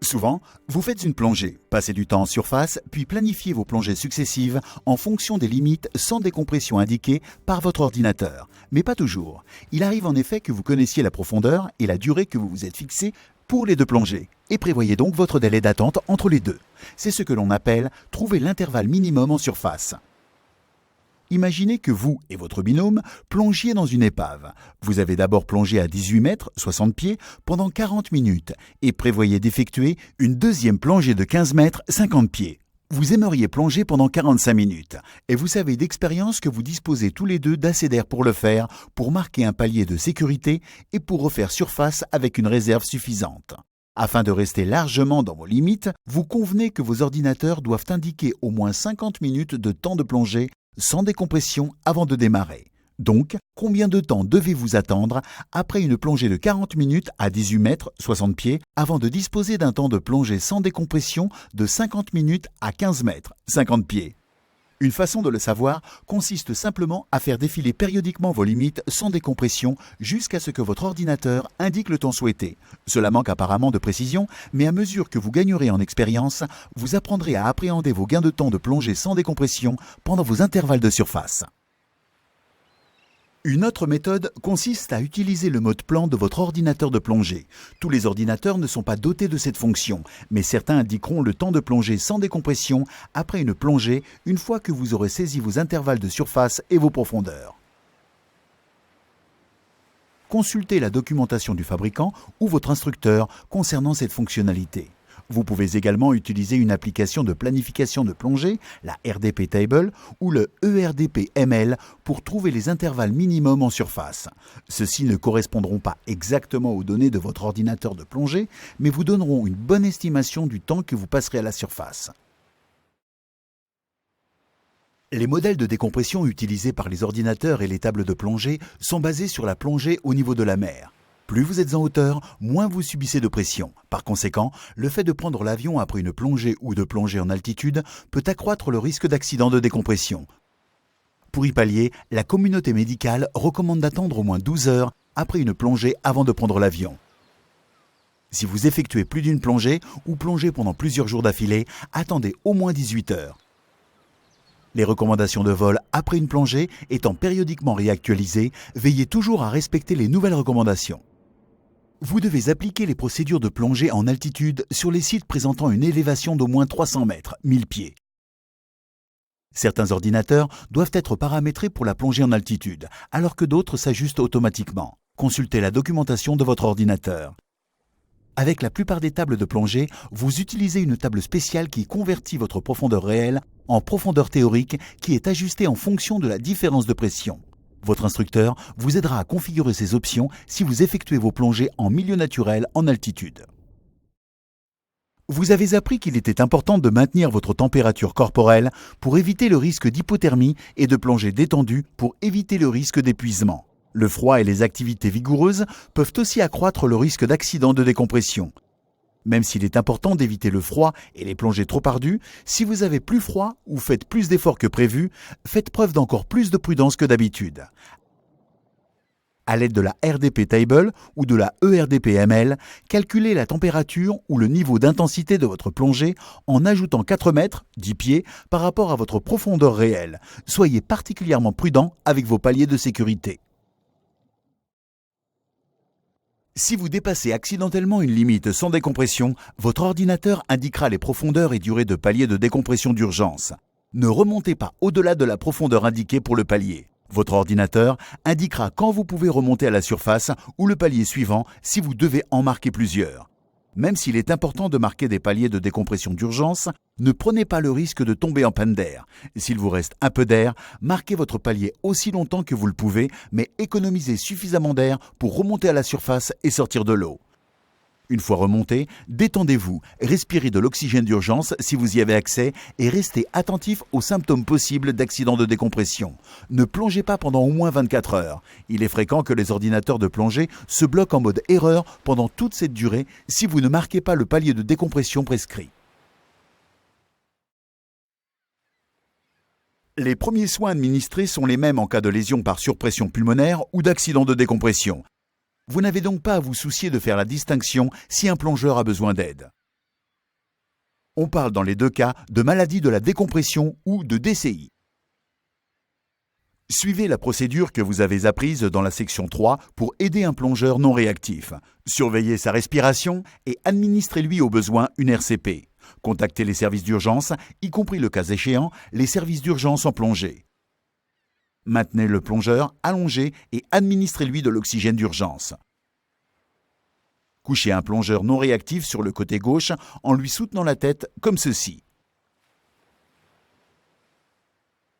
Souvent, vous faites une plongée, passez du temps en surface, puis planifiez vos plongées successives en fonction des limites sans décompression indiquées par votre ordinateur. Mais pas toujours. Il arrive en effet que vous connaissiez la profondeur et la durée que vous vous êtes fixée pour les deux plongées, et prévoyez donc votre délai d'attente entre les deux. C'est ce que l'on appelle trouver l'intervalle minimum en surface. Imaginez que vous et votre binôme plongiez dans une épave. Vous avez d'abord plongé à 18 mètres, 60 pieds, pendant 40 minutes et prévoyez d'effectuer une deuxième plongée de 15 mètres, 50 pieds. Vous aimeriez plonger pendant 45 minutes et vous savez d'expérience que vous disposez tous les deux d'assez d'air pour le faire, pour marquer un palier de sécurité et pour refaire surface avec une réserve suffisante. Afin de rester largement dans vos limites, vous convenez que vos ordinateurs doivent indiquer au moins 50 minutes de temps de plongée sans décompression avant de démarrer. Donc, combien de temps devez-vous attendre après une plongée de 40 minutes à 18 mètres, 60 pieds, avant de disposer d'un temps de plongée sans décompression de 50 minutes à 15 mètres, 50 pieds? Une façon de le savoir consiste simplement à faire défiler périodiquement vos limites sans décompression jusqu'à ce que votre ordinateur indique le temps souhaité. Cela manque apparemment de précision, mais à mesure que vous gagnerez en expérience, vous apprendrez à appréhender vos gains de temps de plongée sans décompression pendant vos intervalles de surface. Une autre méthode consiste à utiliser le mode plan de votre ordinateur de plongée. Tous les ordinateurs ne sont pas dotés de cette fonction, mais certains indiqueront le temps de plongée sans décompression après une plongée une fois que vous aurez saisi vos intervalles de surface et vos profondeurs. Consultez la documentation du fabricant ou votre instructeur concernant cette fonctionnalité. Vous pouvez également utiliser une application de planification de plongée, la RDP Table ou le ERDP ML pour trouver les intervalles minimums en surface. Ceux-ci ne correspondront pas exactement aux données de votre ordinateur de plongée, mais vous donneront une bonne estimation du temps que vous passerez à la surface. Les modèles de décompression utilisés par les ordinateurs et les tables de plongée sont basés sur la plongée au niveau de la mer. Plus vous êtes en hauteur, moins vous subissez de pression. Par conséquent, le fait de prendre l'avion après une plongée ou de plonger en altitude peut accroître le risque d'accident de décompression. Pour y pallier, la communauté médicale recommande d'attendre au moins 12 heures après une plongée avant de prendre l'avion. Si vous effectuez plus d'une plongée ou plongez pendant plusieurs jours d'affilée, attendez au moins 18 heures. Les recommandations de vol après une plongée étant périodiquement réactualisées, veillez toujours à respecter les nouvelles recommandations. Vous devez appliquer les procédures de plongée en altitude sur les sites présentant une élévation d'au moins 300 mètres, 1000 pieds. Certains ordinateurs doivent être paramétrés pour la plongée en altitude, alors que d'autres s'ajustent automatiquement. Consultez la documentation de votre ordinateur. Avec la plupart des tables de plongée, vous utilisez une table spéciale qui convertit votre profondeur réelle en profondeur théorique qui est ajustée en fonction de la différence de pression. Votre instructeur vous aidera à configurer ces options si vous effectuez vos plongées en milieu naturel en altitude. Vous avez appris qu'il était important de maintenir votre température corporelle pour éviter le risque d'hypothermie et de plonger détendu pour éviter le risque d'épuisement. Le froid et les activités vigoureuses peuvent aussi accroître le risque d'accident de décompression. Même s'il est important d'éviter le froid et les plongées trop ardues, si vous avez plus froid ou faites plus d'efforts que prévu, faites preuve d'encore plus de prudence que d'habitude. À l'aide de la RDP Table ou de la ERDP ML, calculez la température ou le niveau d'intensité de votre plongée en ajoutant 4 mètres, 10 pieds, par rapport à votre profondeur réelle. Soyez particulièrement prudent avec vos paliers de sécurité. Si vous dépassez accidentellement une limite sans décompression, votre ordinateur indiquera les profondeurs et durées de palier de décompression d'urgence. Ne remontez pas au-delà de la profondeur indiquée pour le palier. Votre ordinateur indiquera quand vous pouvez remonter à la surface ou le palier suivant si vous devez en marquer plusieurs. Même s'il est important de marquer des paliers de décompression d'urgence, ne prenez pas le risque de tomber en panne d'air. S'il vous reste un peu d'air, marquez votre palier aussi longtemps que vous le pouvez, mais économisez suffisamment d'air pour remonter à la surface et sortir de l'eau. Une fois remonté, détendez-vous, respirez de l'oxygène d'urgence si vous y avez accès et restez attentif aux symptômes possibles d'accident de décompression. Ne plongez pas pendant au moins 24 heures. Il est fréquent que les ordinateurs de plongée se bloquent en mode erreur pendant toute cette durée si vous ne marquez pas le palier de décompression prescrit. Les premiers soins administrés sont les mêmes en cas de lésion par surpression pulmonaire ou d'accident de décompression. Vous n'avez donc pas à vous soucier de faire la distinction si un plongeur a besoin d'aide. On parle dans les deux cas de maladie de la décompression ou de DCI. Suivez la procédure que vous avez apprise dans la section 3 pour aider un plongeur non réactif. Surveillez sa respiration et administrez-lui au besoin une RCP. Contactez les services d'urgence, y compris le cas échéant, les services d'urgence en plongée. Maintenez le plongeur allongé et administrez-lui de l'oxygène d'urgence. Couchez un plongeur non réactif sur le côté gauche en lui soutenant la tête comme ceci.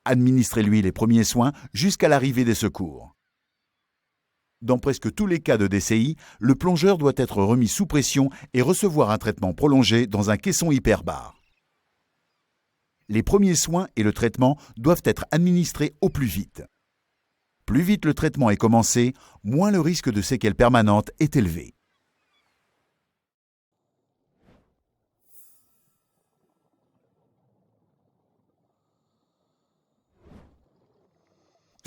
Administrez-lui les premiers soins jusqu'à l'arrivée des secours. Dans presque tous les cas de DCI, le plongeur doit être remis sous pression et recevoir un traitement prolongé dans un caisson hyperbare. Les premiers soins et le traitement doivent être administrés au plus vite. Plus vite le traitement est commencé, moins le risque de séquelles permanentes est élevé.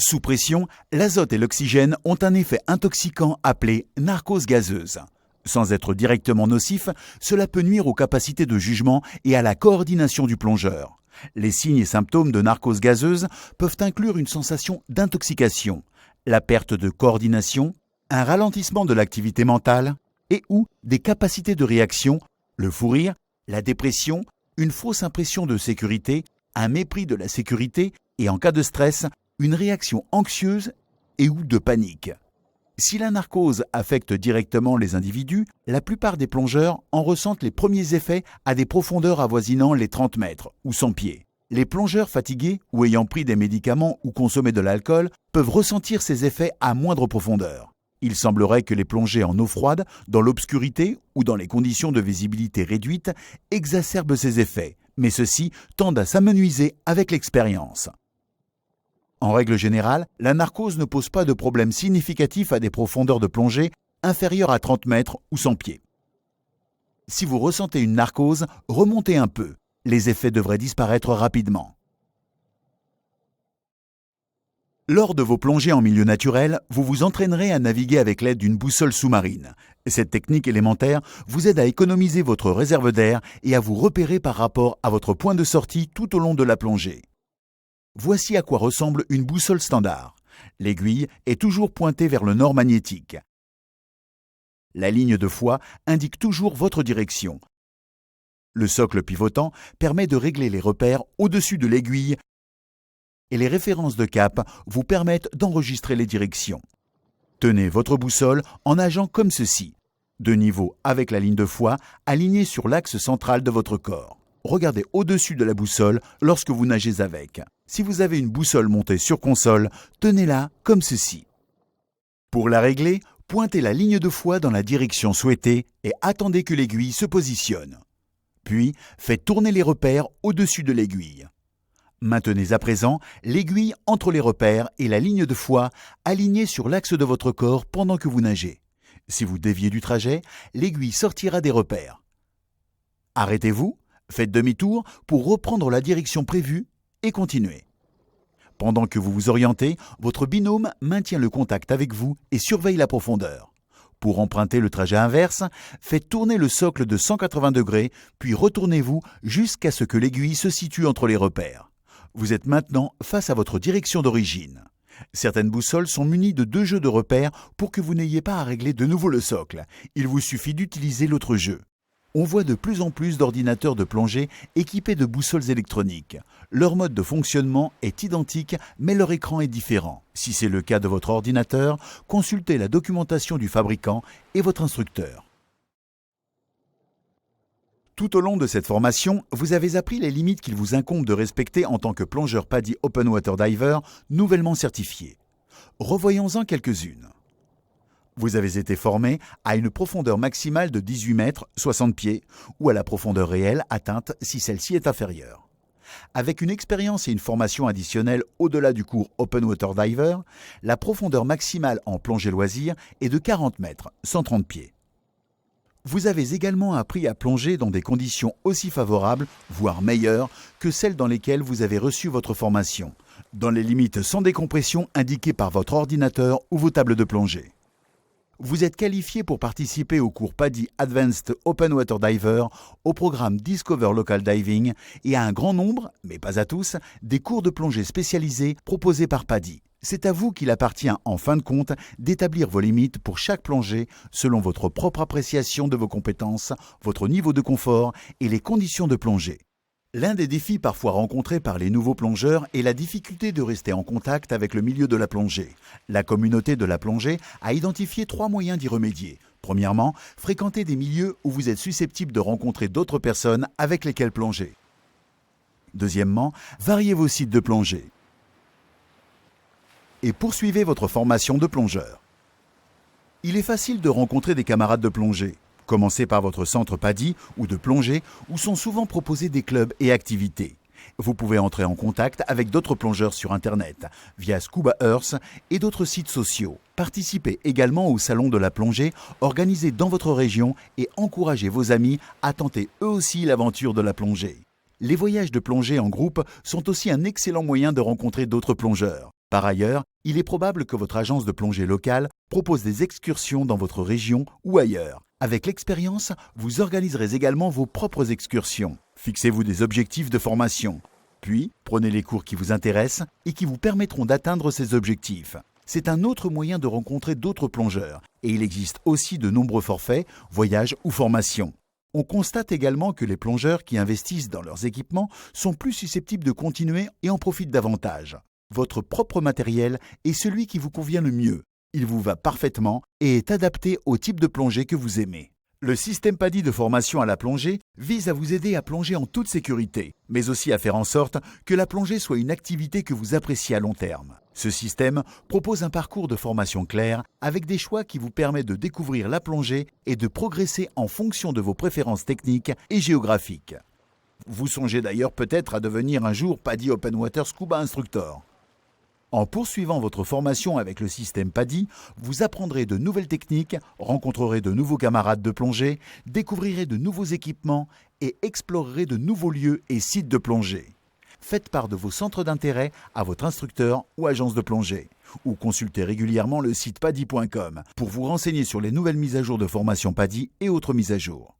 Sous pression, l'azote et l'oxygène ont un effet intoxicant appelé narcose gazeuse. Sans être directement nocif, cela peut nuire aux capacités de jugement et à la coordination du plongeur. Les signes et symptômes de narcose gazeuse peuvent inclure une sensation d'intoxication, la perte de coordination, un ralentissement de l'activité mentale et ou des capacités de réaction, le fou rire, la dépression, une fausse impression de sécurité, un mépris de la sécurité et en cas de stress, une réaction anxieuse et ou de panique. Si la narcose affecte directement les individus, la plupart des plongeurs en ressentent les premiers effets à des profondeurs avoisinant les 30 mètres ou 100 pieds. Les plongeurs fatigués ou ayant pris des médicaments ou consommé de l'alcool peuvent ressentir ces effets à moindre profondeur. Il semblerait que les plongées en eau froide, dans l'obscurité ou dans les conditions de visibilité réduite, exacerbent ces effets, mais ceux-ci tendent à s'amenuiser avec l'expérience. En règle générale, la narcose ne pose pas de problème significatif à des profondeurs de plongée inférieures à 30 mètres ou 100 pieds. Si vous ressentez une narcose, remontez un peu. Les effets devraient disparaître rapidement. Lors de vos plongées en milieu naturel, vous vous entraînerez à naviguer avec l'aide d'une boussole sous-marine. Cette technique élémentaire vous aide à économiser votre réserve d'air et à vous repérer par rapport à votre point de sortie tout au long de la plongée. Voici à quoi ressemble une boussole standard. L'aiguille est toujours pointée vers le nord magnétique. La ligne de foi indique toujours votre direction. Le socle pivotant permet de régler les repères au-dessus de l'aiguille et les références de cap vous permettent d'enregistrer les directions. Tenez votre boussole en nageant comme ceci. De niveau avec la ligne de foi alignée sur l'axe central de votre corps. Regardez au-dessus de la boussole lorsque vous nagez avec. Si vous avez une boussole montée sur console, tenez-la comme ceci. Pour la régler, pointez la ligne de foi dans la direction souhaitée et attendez que l'aiguille se positionne. Puis, faites tourner les repères au-dessus de l'aiguille. Maintenez à présent l'aiguille entre les repères et la ligne de foi alignée sur l'axe de votre corps pendant que vous nagez. Si vous déviez du trajet, l'aiguille sortira des repères. Arrêtez-vous. Faites demi-tour pour reprendre la direction prévue et continuez. Pendant que vous vous orientez, votre binôme maintient le contact avec vous et surveille la profondeur. Pour emprunter le trajet inverse, faites tourner le socle de 180 degrés, puis retournez-vous jusqu'à ce que l'aiguille se situe entre les repères. Vous êtes maintenant face à votre direction d'origine. Certaines boussoles sont munies de 2 jeux de repères pour que vous n'ayez pas à régler de nouveau le socle. Il vous suffit d'utiliser l'autre jeu. On voit de plus en plus d'ordinateurs de plongée équipés de boussoles électroniques. Leur mode de fonctionnement est identique, mais leur écran est différent. Si c'est le cas de votre ordinateur, consultez la documentation du fabricant et votre instructeur. Tout au long de cette formation, vous avez appris les limites qu'il vous incombe de respecter en tant que plongeur PADI Open Water Diver nouvellement certifié. Revoyons-en quelques-unes. Vous avez été formé à une profondeur maximale de 18 mètres, 60 pieds, ou à la profondeur réelle atteinte si celle-ci est inférieure. Avec une expérience et une formation additionnelle au-delà du cours Open Water Diver, la profondeur maximale en plongée loisir est de 40 mètres, 130 pieds. Vous avez également appris à plonger dans des conditions aussi favorables, voire meilleures, que celles dans lesquelles vous avez reçu votre formation, dans les limites sans décompression indiquées par votre ordinateur ou vos tables de plongée. Vous êtes qualifié pour participer au cours PADI Advanced Open Water Diver, au programme Discover Local Diving et à un grand nombre, mais pas à tous, des cours de plongée spécialisés proposés par PADI. C'est à vous qu'il appartient, en fin de compte, d'établir vos limites pour chaque plongée selon votre propre appréciation de vos compétences, votre niveau de confort et les conditions de plongée. L'un des défis parfois rencontrés par les nouveaux plongeurs est la difficulté de rester en contact avec le milieu de la plongée. La communauté de la plongée a identifié 3 moyens d'y remédier. Premièrement, fréquenter des milieux où vous êtes susceptible de rencontrer d'autres personnes avec lesquelles plonger. Deuxièmement, variez vos sites de plongée. Et poursuivez votre formation de plongeur. Il est facile de rencontrer des camarades de plongée. Commencez par votre centre PADI ou de plongée où sont souvent proposés des clubs et activités. Vous pouvez entrer en contact avec d'autres plongeurs sur Internet, via Scuba Earth et d'autres sites sociaux. Participez également au salon de la plongée organisé dans votre région et encouragez vos amis à tenter eux aussi l'aventure de la plongée. Les voyages de plongée en groupe sont aussi un excellent moyen de rencontrer d'autres plongeurs. Par ailleurs, il est probable que votre agence de plongée locale propose des excursions dans votre région ou ailleurs. Avec l'expérience, vous organiserez également vos propres excursions. Fixez-vous des objectifs de formation. Puis, prenez les cours qui vous intéressent et qui vous permettront d'atteindre ces objectifs. C'est un autre moyen de rencontrer d'autres plongeurs et il existe aussi de nombreux forfaits, voyages ou formations. On constate également que les plongeurs qui investissent dans leurs équipements sont plus susceptibles de continuer et en profitent davantage. Votre propre matériel est celui qui vous convient le mieux. Il vous va parfaitement et est adapté au type de plongée que vous aimez. Le système PADI de formation à la plongée vise à vous aider à plonger en toute sécurité, mais aussi à faire en sorte que la plongée soit une activité que vous appréciez à long terme. Ce système propose un parcours de formation clair avec des choix qui vous permettent de découvrir la plongée et de progresser en fonction de vos préférences techniques et géographiques. Vous songez d'ailleurs peut-être à devenir un jour PADI Open Water Scuba Instructor. En poursuivant votre formation avec le système PADI, vous apprendrez de nouvelles techniques, rencontrerez de nouveaux camarades de plongée, découvrirez de nouveaux équipements et explorerez de nouveaux lieux et sites de plongée. Faites part de vos centres d'intérêt à votre instructeur ou agence de plongée, ou consultez régulièrement le site padi.com pour vous renseigner sur les nouvelles mises à jour de formation PADI et autres mises à jour.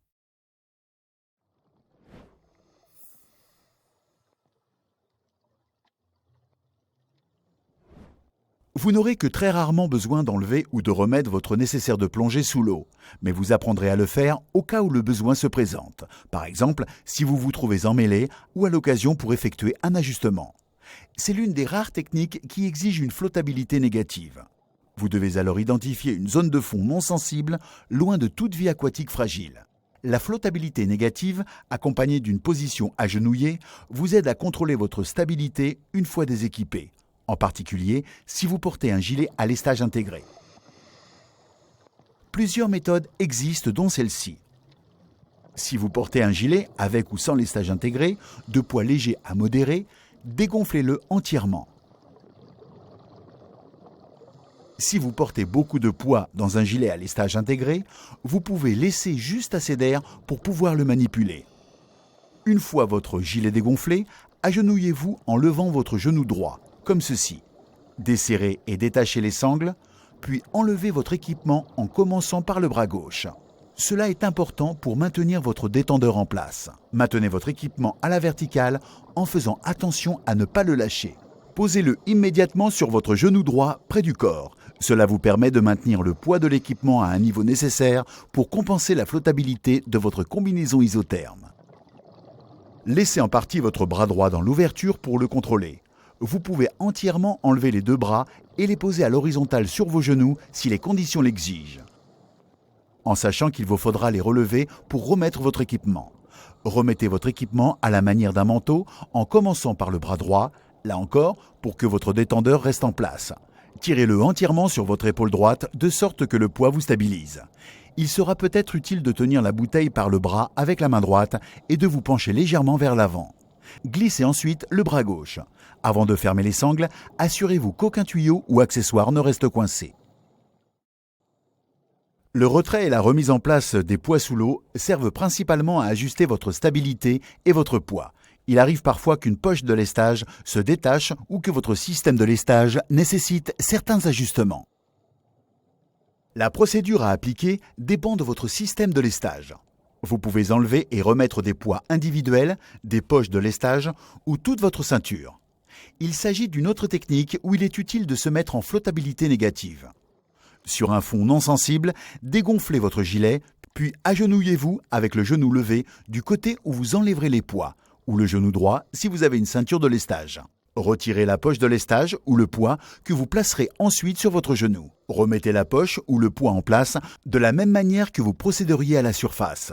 Vous n'aurez que très rarement besoin d'enlever ou de remettre votre nécessaire de plongée sous l'eau, mais vous apprendrez à le faire au cas où le besoin se présente. Par exemple, si vous vous trouvez emmêlé ou à l'occasion pour effectuer un ajustement. C'est l'une des rares techniques qui exige une flottabilité négative. Vous devez alors identifier une zone de fond non sensible, loin de toute vie aquatique fragile. La flottabilité négative, accompagnée d'une position agenouillée, vous aide à contrôler votre stabilité une fois déséquipé. En particulier si vous portez un gilet à lestage intégré. Plusieurs méthodes existent dont celle-ci. Si vous portez un gilet avec ou sans lestage intégré, de poids léger à modéré, dégonflez-le entièrement. Si vous portez beaucoup de poids dans un gilet à lestage intégré, vous pouvez laisser juste assez d'air pour pouvoir le manipuler. Une fois votre gilet dégonflé, agenouillez-vous en levant votre genou droit, comme ceci. Desserrez et détachez les sangles, puis enlevez votre équipement en commençant par le bras gauche. Cela est important pour maintenir votre détendeur en place. Maintenez votre équipement à la verticale en faisant attention à ne pas le lâcher. Posez-le immédiatement sur votre genou droit près du corps. Cela vous permet de maintenir le poids de l'équipement à un niveau nécessaire pour compenser la flottabilité de votre combinaison isotherme. Laissez en partie votre bras droit dans l'ouverture pour le contrôler. Vous pouvez entièrement enlever les deux bras et les poser à l'horizontale sur vos genoux si les conditions l'exigent. En sachant qu'il vous faudra les relever pour remettre votre équipement. Remettez votre équipement à la manière d'un manteau en commençant par le bras droit, là encore pour que votre détendeur reste en place. Tirez-le entièrement sur votre épaule droite de sorte que le poids vous stabilise. Il sera peut-être utile de tenir la bouteille par le bras avec la main droite et de vous pencher légèrement vers l'avant. Glissez ensuite le bras gauche. Avant de fermer les sangles, assurez-vous qu'aucun tuyau ou accessoire ne reste coincé. Le retrait et la remise en place des poids sous l'eau servent principalement à ajuster votre stabilité et votre poids. Il arrive parfois qu'une poche de lestage se détache ou que votre système de lestage nécessite certains ajustements. La procédure à appliquer dépend de votre système de lestage. Vous pouvez enlever et remettre des poids individuels, des poches de lestage ou toute votre ceinture. Il s'agit d'une autre technique où il est utile de se mettre en flottabilité négative. Sur un fond non sensible, dégonflez votre gilet, puis agenouillez-vous avec le genou levé du côté où vous enlèverez les poids, ou le genou droit si vous avez une ceinture de lestage. Retirez la poche de lestage ou le poids que vous placerez ensuite sur votre genou. Remettez la poche ou le poids en place de la même manière que vous procéderiez à la surface.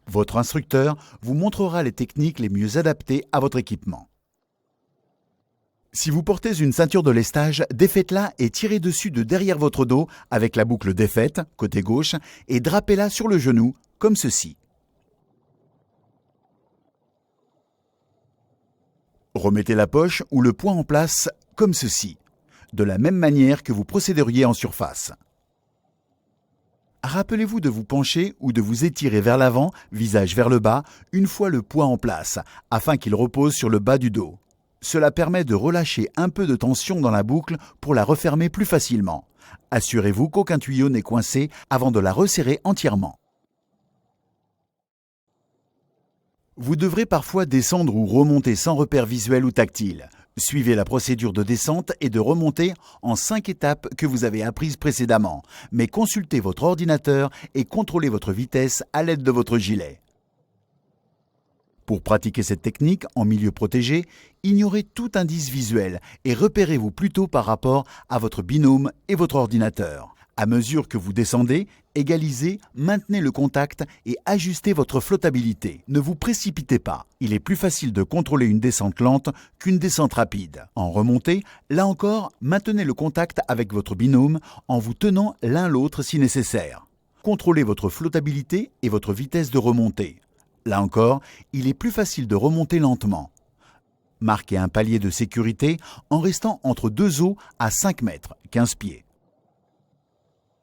Votre instructeur vous montrera les techniques les mieux adaptées à votre équipement. Si vous portez une ceinture de lestage, défaites-la et tirez dessus de derrière votre dos avec la boucle défaite, côté gauche, et drapez-la sur le genou, comme ceci. Remettez la poche ou le poids en place, comme ceci, de la même manière que vous procéderiez en surface. Rappelez-vous de vous pencher ou de vous étirer vers l'avant, visage vers le bas, une fois le poids en place, afin qu'il repose sur le bas du dos. Cela permet de relâcher un peu de tension dans la boucle pour la refermer plus facilement. Assurez-vous qu'aucun tuyau n'est coincé avant de la resserrer entièrement. Vous devrez parfois descendre ou remonter sans repère visuel ou tactile. Suivez la procédure de descente et de remontée en 5 étapes que vous avez apprises précédemment, mais consultez votre ordinateur et contrôlez votre vitesse à l'aide de votre gilet. Pour pratiquer cette technique en milieu protégé, ignorez tout indice visuel et repérez-vous plutôt par rapport à votre binôme et votre ordinateur. À mesure que vous descendez, égalisez, maintenez le contact et ajustez votre flottabilité. Ne vous précipitez pas. Il est plus facile de contrôler une descente lente qu'une descente rapide. En remontée, là encore, maintenez le contact avec votre binôme en vous tenant l'un l'autre si nécessaire. Contrôlez votre flottabilité et votre vitesse de remontée. Là encore, il est plus facile de remonter lentement. Marquez un palier de sécurité en restant entre deux eaux à 5 mètres, 15 pieds.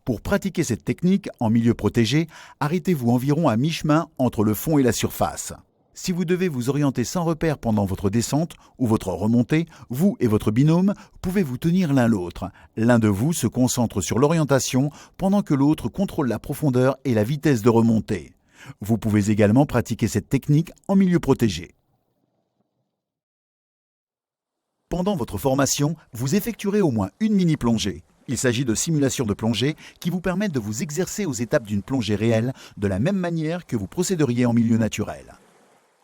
Pour pratiquer cette technique en milieu protégé, arrêtez-vous environ à mi-chemin entre le fond et la surface. Si vous devez vous orienter sans repère pendant votre descente ou votre remontée, vous et votre binôme pouvez vous tenir l'un l'autre. L'un de vous se concentre sur l'orientation pendant que l'autre contrôle la profondeur et la vitesse de remontée. Vous pouvez également pratiquer cette technique en milieu protégé. Pendant votre formation, vous effectuerez au moins une mini-plongée. Il s'agit de simulations de plongée qui vous permettent de vous exercer aux étapes d'une plongée réelle de la même manière que vous procéderiez en milieu naturel.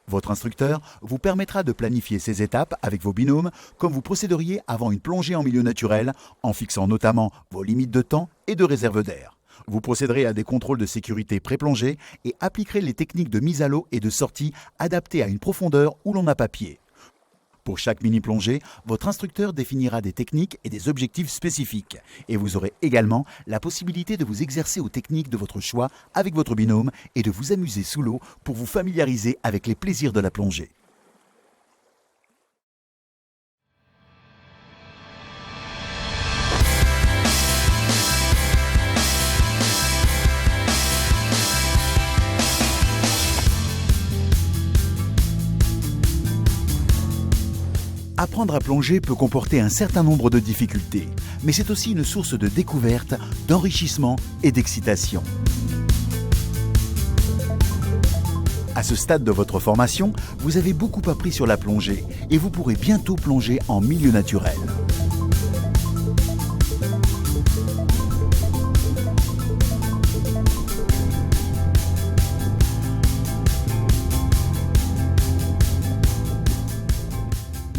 Votre instructeur vous permettra de planifier ces étapes avec vos binômes comme vous procéderiez avant une plongée en milieu naturel en fixant notamment vos limites de temps et de réserve d'air. Vous procéderez à des contrôles de sécurité pré-plongée et appliquerez les techniques de mise à l'eau et de sortie adaptées à une profondeur où l'on n'a pas pied. Pour chaque mini-plongée, votre instructeur définira des techniques et des objectifs spécifiques. Et vous aurez également la possibilité de vous exercer aux techniques de votre choix avec votre binôme et de vous amuser sous l'eau pour vous familiariser avec les plaisirs de la plongée. Apprendre à plonger peut comporter un certain nombre de difficultés, mais c'est aussi une source de découverte, d'enrichissement et d'excitation. À ce stade de votre formation, vous avez beaucoup appris sur la plongée et vous pourrez bientôt plonger en milieu naturel.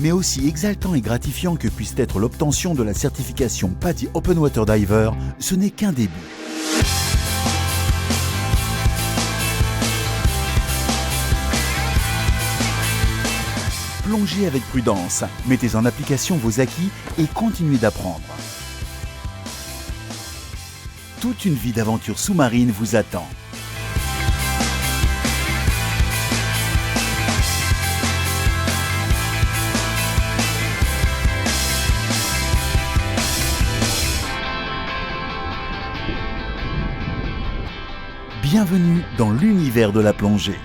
Mais aussi exaltant et gratifiant que puisse être l'obtention de la certification PADI Open Water Diver, ce n'est qu'un début. Plongez avec prudence, mettez en application vos acquis et continuez d'apprendre. Toute une vie d'aventure sous-marine vous attend. Bienvenue dans l'univers de la plongée.